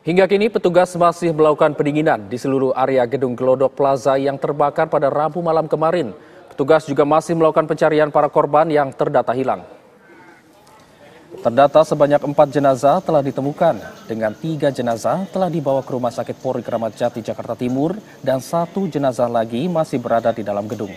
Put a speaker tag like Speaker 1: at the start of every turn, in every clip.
Speaker 1: Hingga kini petugas masih melakukan pendinginan di seluruh area gedung Glodok Plaza yang terbakar pada Rabu malam kemarin. Petugas juga masih melakukan pencarian para korban yang terdata hilang. Terdata sebanyak 4 jenazah telah ditemukan, dengan 3 jenazah telah dibawa ke Rumah Sakit Polri Kramat Jati, Jakarta Timur, dan 1 jenazah lagi masih berada di dalam gedung.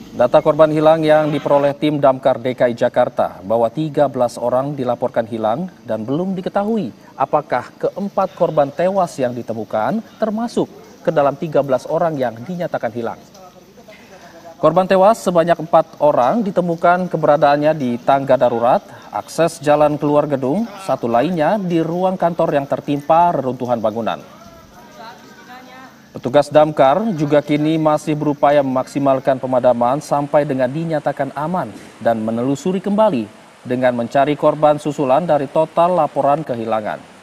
Speaker 1: Data korban hilang yang diperoleh tim Damkar DKI Jakarta bahwa 13 orang dilaporkan hilang dan belum diketahui apakah keempat korban tewas yang ditemukan termasuk ke dalam 13 orang yang dinyatakan hilang. Korban tewas sebanyak 4 orang ditemukan keberadaannya di tangga darurat, akses jalan keluar gedung, 1 lainnya di ruang kantor yang tertimpa reruntuhan bangunan. Petugas damkar juga kini masih berupaya memaksimalkan pemadaman sampai dengan dinyatakan aman dan menelusuri kembali dengan mencari korban susulan dari total laporan kehilangan.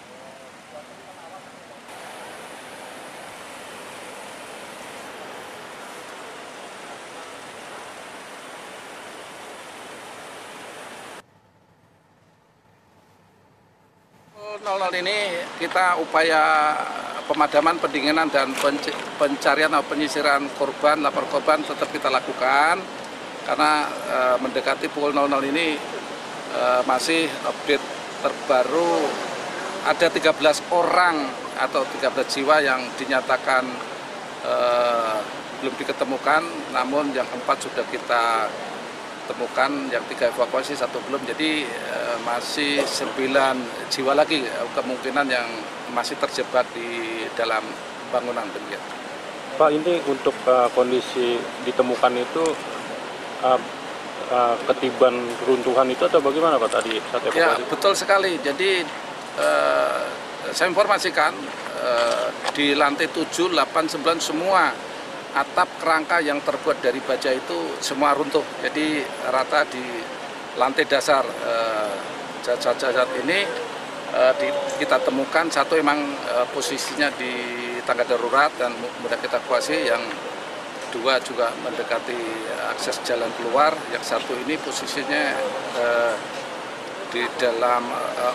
Speaker 2: Ini kita upaya pemadaman, pendinginan, dan pencarian atau penyisiran korban, lapor korban tetap kita lakukan karena mendekati pukul 00 ini masih update terbaru ada 13 orang atau 13 jiwa yang dinyatakan belum diketemukan, namun yang 4 sudah kita temukan, yang 3 evakuasi, 1 belum. Jadi masih 9 jiwa lagi kemungkinan yang masih terjebak di dalam bangunan.
Speaker 3: Pak, ini untuk kondisi ditemukan itu ketiban runtuhan itu atau bagaimana Pak tadi saat evakuasi?
Speaker 2: Ya, betul sekali. Jadi saya informasikan di lantai 7, 8, 9 semua atap kerangka yang terbuat dari baja itu semua runtuh. Jadi rata di lantai dasar zat-zat ini kita temukan 1 memang posisinya di tangga darurat dan mudah kita evakuasi, yang 2 juga mendekati akses jalan keluar, yang 1 ini posisinya di dalam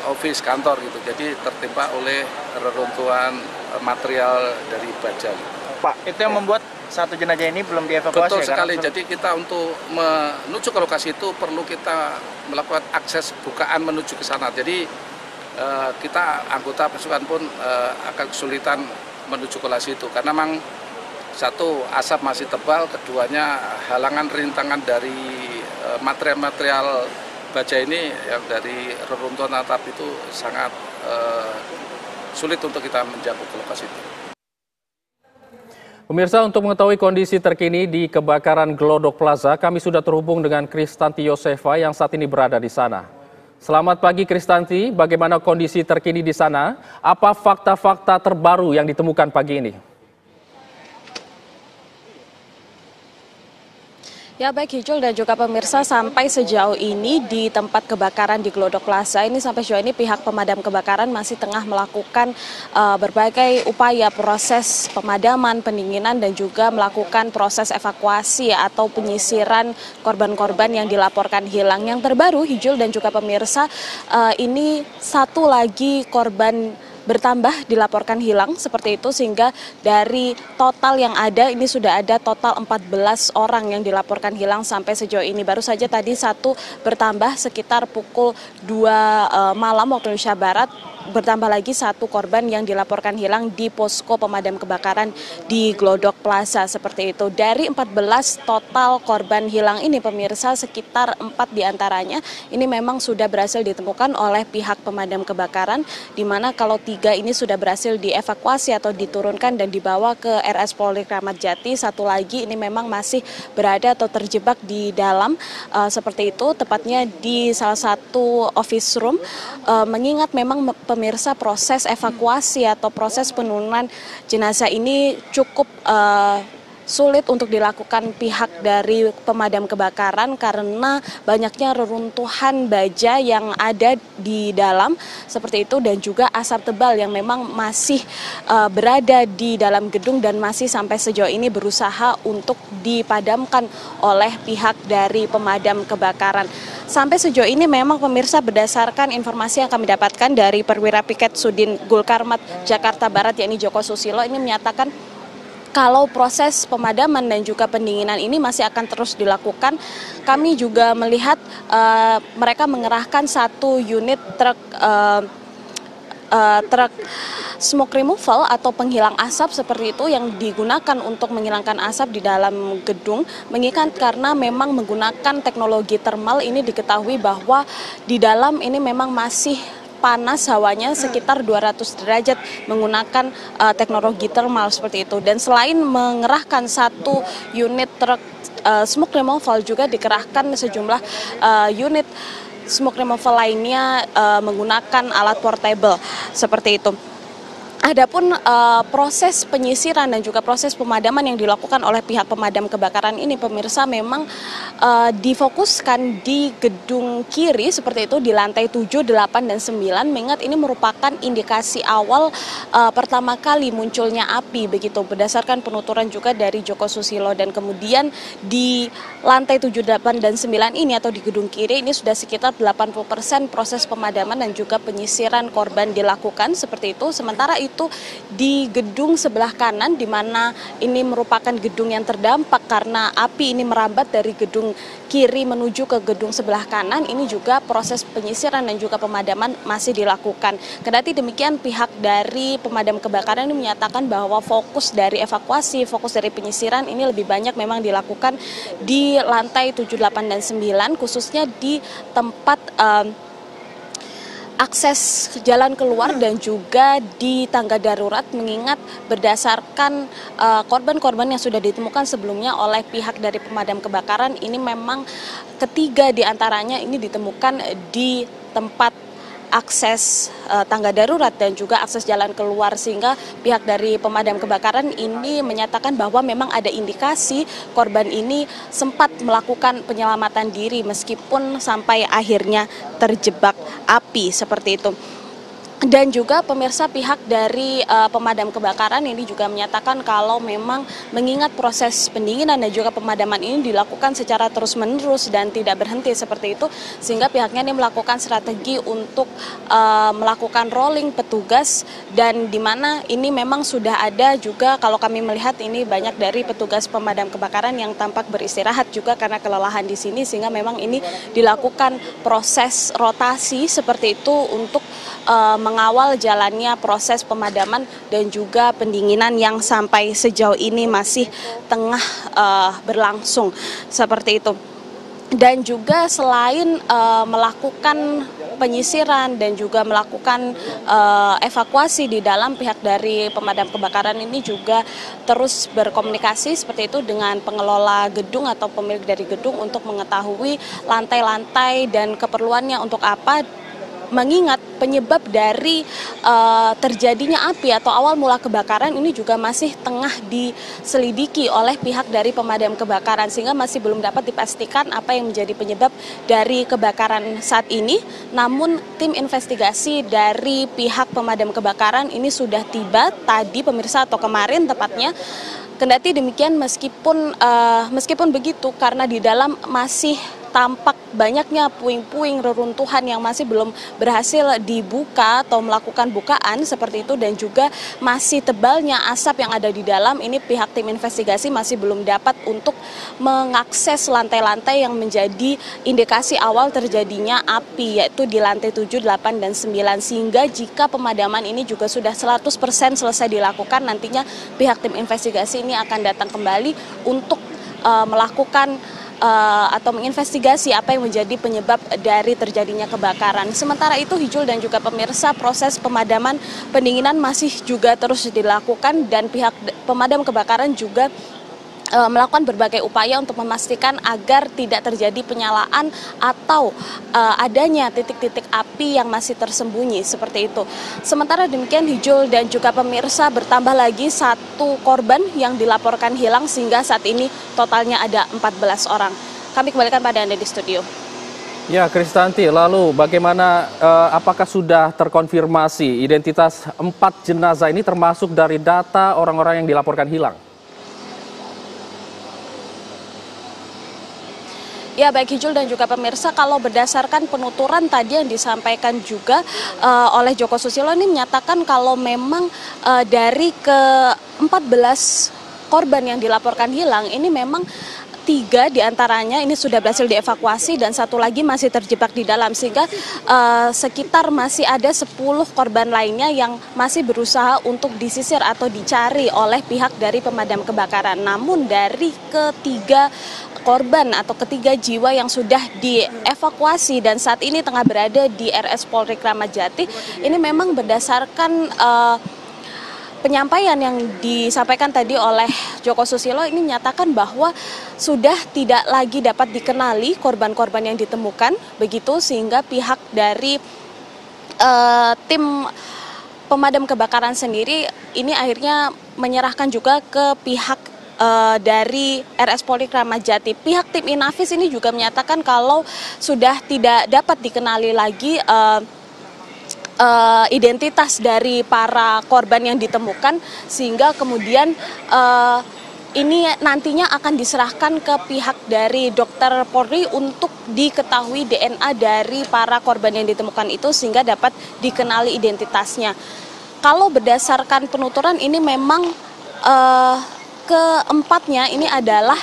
Speaker 2: office kantor gitu. Jadi tertimpa oleh reruntuhan material dari baja.
Speaker 4: Pak, itu yang membuat 1 jenazah ini belum dievakuasi.
Speaker 2: Betul sekali. Jadi kita untuk menuju ke lokasi itu perlu kita melakukan akses bukaan menuju ke sana. Jadi kita anggota pasukan pun akan kesulitan menuju ke lokasi itu karena memang 1 asap masih tebal, keduanya halangan rintangan dari material-material baja ini yang dari reruntuhan atap itu sangat sulit untuk kita menjangkau ke lokasi itu.
Speaker 1: Pemirsa, untuk mengetahui kondisi terkini di kebakaran Glodok Plaza, kami sudah terhubung dengan Kristanti Yosefa yang saat ini berada di sana. Selamat pagi Kristanti, bagaimana kondisi terkini di sana? Apa fakta-fakta terbaru yang ditemukan pagi ini?
Speaker 5: Ya, baik Hijul dan juga pemirsa, sampai sejauh ini di tempat kebakaran di Glodok Plaza ini sampai sejauh ini pihak pemadam kebakaran masih tengah melakukan berbagai upaya proses pemadaman, pendinginan, dan juga melakukan proses evakuasi atau penyisiran korban-korban yang dilaporkan hilang. Yang terbaru Hijul dan juga pemirsa, ini 1 lagi korban bertambah dilaporkan hilang seperti itu, sehingga dari total yang ada ini sudah ada total 14 orang yang dilaporkan hilang sampai sejauh ini. Baru saja tadi 1 bertambah sekitar pukul 2 malam waktu Indonesia Barat, bertambah lagi 1 korban yang dilaporkan hilang di posko pemadam kebakaran di Glodok Plaza seperti itu. Dari 14 total korban hilang ini pemirsa, sekitar 4 diantaranya ini memang sudah berhasil ditemukan oleh pihak pemadam kebakaran, di mana kalau 3 ini sudah berhasil dievakuasi atau diturunkan dan dibawa ke RS Polri Kramat Jati. 1 lagi ini memang masih berada atau terjebak di dalam seperti itu, tepatnya di salah satu office room. Mengingat memang pemirsa proses evakuasi atau proses penurunan jenazah ini cukup sulit untuk dilakukan pihak dari pemadam kebakaran karena banyaknya reruntuhan baja yang ada di dalam seperti itu, dan juga asap tebal yang memang masih berada di dalam gedung dan masih sampai sejauh ini berusaha untuk dipadamkan oleh pihak dari pemadam kebakaran. Sampai sejauh ini memang pemirsa, berdasarkan informasi yang kami dapatkan dari Perwira Piket Sudin Gulkarmat Jakarta Barat yakni Joko Susilo, ini menyatakan kalau proses pemadaman dan juga pendinginan ini masih akan terus dilakukan. Kami juga melihat mereka mengerahkan satu unit truk smoke removal atau penghilang asap seperti itu yang digunakan untuk menghilangkan asap di dalam gedung, mengingat karena memang menggunakan teknologi thermal. Ini diketahui bahwa di dalam ini memang masih panas hawanya sekitar 200 derajat menggunakan teknologi thermal seperti itu. Dan selain mengerahkan satu unit truk smoke removal, juga dikerahkan sejumlah unit smoke removal lainnya menggunakan alat portable seperti itu. Adapun proses penyisiran dan juga proses pemadaman yang dilakukan oleh pihak pemadam kebakaran ini, pemirsa, memang difokuskan di gedung kiri seperti itu, di lantai 7, 8, dan 9, mengingat ini merupakan indikasi awal pertama kali munculnya api begitu, berdasarkan penuturan juga dari Joko Susilo. Dan kemudian di lantai 7, 8, dan 9 ini atau di gedung kiri ini sudah sekitar 80% proses pemadaman dan juga penyisiran korban dilakukan seperti itu. Sementara itu di gedung sebelah kanan, di mana ini merupakan gedung yang terdampak karena api ini merambat dari gedung kiri menuju ke gedung sebelah kanan, ini juga proses penyisiran dan juga pemadaman masih dilakukan. Kendati demikian, pihak dari pemadam kebakaran ini menyatakan bahwa fokus dari evakuasi, fokus dari penyisiran ini lebih banyak memang dilakukan di lantai 7, 8, dan 9, khususnya di tempat akses jalan keluar dan juga di tangga darurat, mengingat berdasarkan korban-korban yang sudah ditemukan sebelumnya oleh pihak dari pemadam kebakaran, ini memang ketiga di antaranya ini ditemukan di tempat akses tangga darurat dan juga akses jalan keluar, sehingga pihak dari pemadam kebakaran ini menyatakan bahwa memang ada indikasi korban ini sempat melakukan penyelamatan diri meskipun sampai akhirnya terjebak api seperti itu. Dan juga pemirsa, pihak dari pemadam kebakaran ini juga menyatakan kalau memang mengingat proses pendinginan dan juga pemadaman ini dilakukan secara terus-menerus dan tidak berhenti seperti itu, sehingga pihaknya ini melakukan strategi untuk melakukan rolling petugas, dan di mana ini memang sudah ada juga, kalau kami melihat ini banyak dari petugas pemadam kebakaran yang tampak beristirahat juga karena kelelahan di sini, sehingga memang ini dilakukan proses rotasi seperti itu untuk mengawal jalannya proses pemadaman dan juga pendinginan yang sampai sejauh ini masih tengah berlangsung seperti itu. Dan juga selain melakukan penyisiran dan juga melakukan evakuasi di dalam, pihak dari pemadam kebakaran ini juga terus berkomunikasi seperti itu dengan pengelola gedung atau pemilik dari gedung untuk mengetahui lantai-lantai dan keperluannya untuk apa, mengingat penyebab dari terjadinya api atau awal mula kebakaran ini juga masih tengah diselidiki oleh pihak dari pemadam kebakaran, sehingga masih belum dapat dipastikan apa yang menjadi penyebab dari kebakaran saat ini. Namun tim investigasi dari pihak pemadam kebakaran ini sudah tiba tadi, pemirsa, atau kemarin tepatnya. Kendati demikian, meskipun begitu, karena di dalam masih tampak banyaknya puing-puing reruntuhan yang masih belum berhasil dibuka atau melakukan bukaan seperti itu, dan juga masih tebalnya asap yang ada di dalam, ini pihak tim investigasi masih belum dapat untuk mengakses lantai-lantai yang menjadi indikasi awal terjadinya api, yaitu di lantai 7, 8, dan 9, sehingga jika pemadaman ini juga sudah 100% selesai dilakukan, nantinya pihak tim investigasi ini akan datang kembali untuk melakukan atau menginvestigasi apa yang menjadi penyebab dari terjadinya kebakaran. Sementara itu, Hijul dan juga pemirsa, proses pemadaman pendinginan masih juga terus dilakukan, dan pihak pemadam kebakaran juga melakukan berbagai upaya untuk memastikan agar tidak terjadi penyalaan atau adanya titik-titik api yang masih tersembunyi seperti itu. Sementara demikian, Hijul dan juga pemirsa, bertambah lagi 1 korban yang dilaporkan hilang sehingga saat ini totalnya ada 14 orang. Kami kembalikan pada Anda di studio.
Speaker 1: Ya, Kristanti, lalu bagaimana, apakah sudah terkonfirmasi identitas 4 jenazah ini termasuk dari data orang-orang yang dilaporkan hilang?
Speaker 5: Ya, baik Hijul dan juga pemirsa, kalau berdasarkan penuturan tadi yang disampaikan juga oleh Joko Susilo, ini menyatakan kalau memang dari ke-14 korban yang dilaporkan hilang, ini memang 3 diantaranya ini sudah berhasil dievakuasi dan 1 lagi masih terjebak di dalam, sehingga sekitar masih ada 10 korban lainnya yang masih berusaha untuk disisir atau dicari oleh pihak dari pemadam kebakaran. Namun dari ketiga korban atau ketiga jiwa yang sudah dievakuasi dan saat ini tengah berada di RS Polri Kramat Jati, ini memang berdasarkan penyampaian yang disampaikan tadi oleh Joko Susilo, ini menyatakan bahwa sudah tidak lagi dapat dikenali korban-korban yang ditemukan, begitu sehingga pihak dari tim pemadam kebakaran sendiri ini akhirnya menyerahkan juga ke pihak dari RS Polri Kramat Jati. Pihak tim Inavis ini juga menyatakan kalau sudah tidak dapat dikenali lagi identitas dari para korban yang ditemukan, sehingga kemudian ini nantinya akan diserahkan ke pihak dari dokter Polri untuk diketahui DNA dari para korban yang ditemukan itu sehingga dapat dikenali identitasnya. Kalau berdasarkan penuturan ini memang keempatnya ini adalah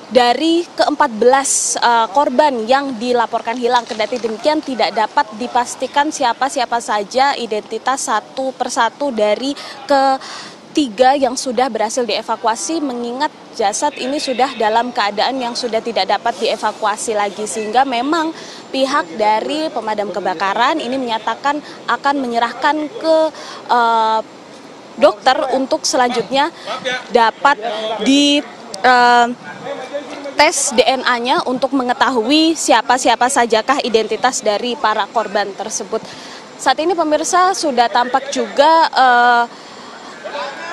Speaker 5: dari ke-14 korban yang dilaporkan hilang. Kendati demikian tidak dapat dipastikan siapa-siapa saja identitas satu persatu dari ketiga yang sudah berhasil dievakuasi, mengingat jasad ini sudah dalam keadaan yang sudah tidak dapat dievakuasi lagi, sehingga memang pihak dari pemadam kebakaran ini menyatakan akan menyerahkan ke dokter untuk selanjutnya dapat di tes DNA-nya untuk mengetahui siapa-siapa sajakah identitas dari para korban tersebut. Saat ini pemirsa sudah tampak juga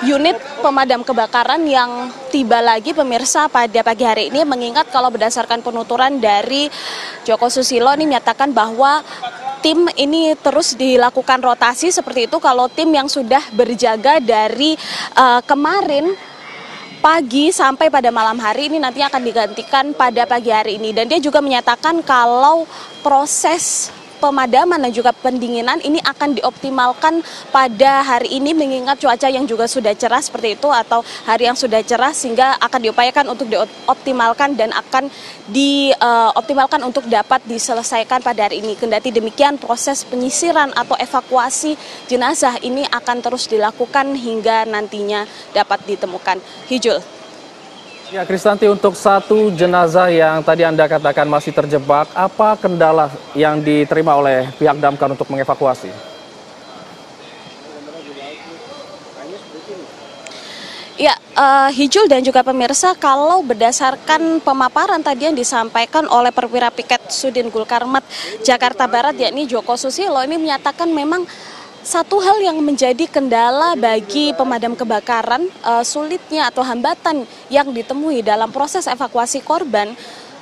Speaker 5: unit pemadam kebakaran yang tiba lagi pemirsa pada pagi hari ini, mengingat kalau berdasarkan penuturan dari Joko Susilo ini menyatakan bahwa tim ini terus dilakukan rotasi seperti itu. Kalau tim yang sudah berjaga dari kemarin pagi sampai pada malam hari ini nanti akan digantikan pada pagi hari ini. Dan dia juga menyatakan kalau proses pemadaman dan juga pendinginan ini akan dioptimalkan pada hari ini, mengingat cuaca yang juga sudah cerah seperti itu, atau hari yang sudah cerah, sehingga akan diupayakan untuk dioptimalkan dan akan dioptimalkan untuk dapat diselesaikan pada hari ini. Kendati demikian, proses penyisiran atau evakuasi jenazah ini akan terus dilakukan hingga nantinya dapat ditemukan. Hijul.
Speaker 1: Ya, Kristanti, untuk 1 jenazah yang tadi Anda katakan masih terjebak, apa kendala yang diterima oleh pihak damkar untuk mengevakuasi?
Speaker 5: Ya, Hijul dan juga pemirsa, kalau berdasarkan pemaparan tadi yang disampaikan oleh Perwira Piket Sudin Gul Karmat Jakarta Barat, yakni Joko Susilo, ini menyatakan memang satu hal yang menjadi kendala bagi pemadam kebakaran, sulitnya atau hambatan yang ditemui dalam proses evakuasi korban,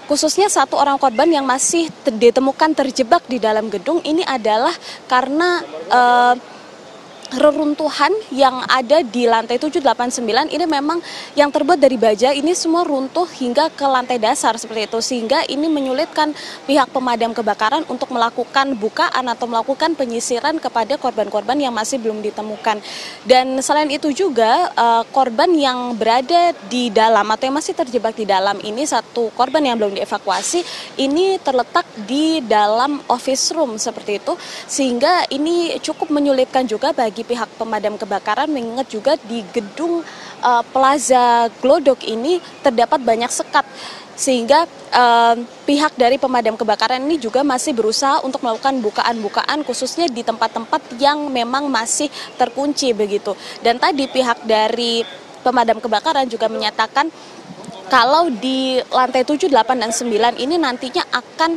Speaker 5: khususnya 1 orang korban yang masih ditemukan terjebak di dalam gedung, ini adalah karena reruntuhan yang ada di lantai 789 ini memang yang terbuat dari baja ini semua runtuh hingga ke lantai dasar seperti itu, sehingga ini menyulitkan pihak pemadam kebakaran untuk melakukan bukaan atau melakukan penyisiran kepada korban-korban yang masih belum ditemukan. Dan selain itu juga korban yang berada di dalam atau yang masih terjebak di dalam ini, 1 korban yang belum dievakuasi ini terletak di dalam office room seperti itu, sehingga ini cukup menyulitkan juga bagi pihak pemadam kebakaran, mengingat juga di gedung Plaza Glodok ini terdapat banyak sekat, sehingga pihak dari pemadam kebakaran ini juga masih berusaha untuk melakukan bukaan-bukaan khususnya di tempat-tempat yang memang masih terkunci begitu. Dan tadi pihak dari pemadam kebakaran juga menyatakan Kalau di lantai 7, 8, dan 9 ini nantinya akan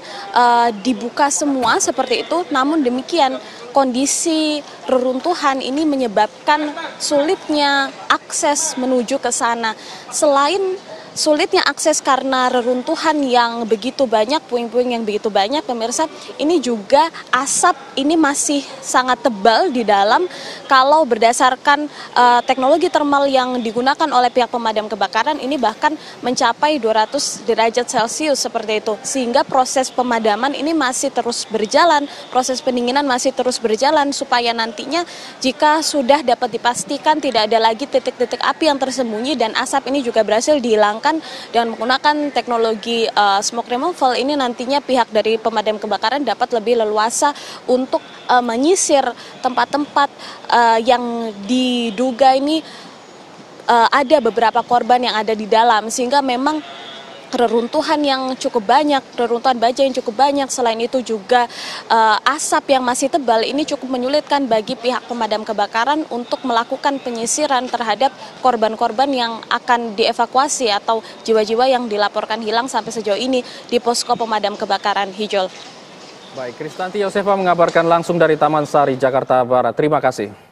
Speaker 5: dibuka semua seperti itu, namun demikian kondisi reruntuhan ini menyebabkan sulitnya akses menuju ke sana. Selain sulitnya akses karena reruntuhan yang begitu banyak, puing-puing yang begitu banyak, pemirsa, ini juga asap ini masih sangat tebal di dalam. Kalau berdasarkan teknologi thermal yang digunakan oleh pihak pemadam kebakaran, ini bahkan mencapai 200 derajat Celcius seperti itu. Sehingga proses pemadaman ini masih terus berjalan, proses pendinginan masih terus berjalan, supaya nantinya jika sudah dapat dipastikan tidak ada lagi titik-titik api yang tersembunyi dan asap ini juga berhasil dihilangkan dengan menggunakan teknologi smoke removal, ini nantinya pihak dari pemadam kebakaran dapat lebih leluasa untuk menyisir tempat-tempat yang diduga ini ada beberapa korban yang ada di dalam, sehingga memang reruntuhan yang cukup banyak, reruntuhan baja yang cukup banyak, selain itu juga asap yang masih tebal, ini cukup menyulitkan bagi pihak pemadam kebakaran untuk melakukan penyisiran terhadap korban-korban yang akan dievakuasi atau jiwa-jiwa yang dilaporkan hilang sampai sejauh ini di posko pemadam kebakaran Hijol.
Speaker 1: Baik, Kristanti Yosefa mengabarkan langsung dari Taman Sari, Jakarta Barat. Terima kasih.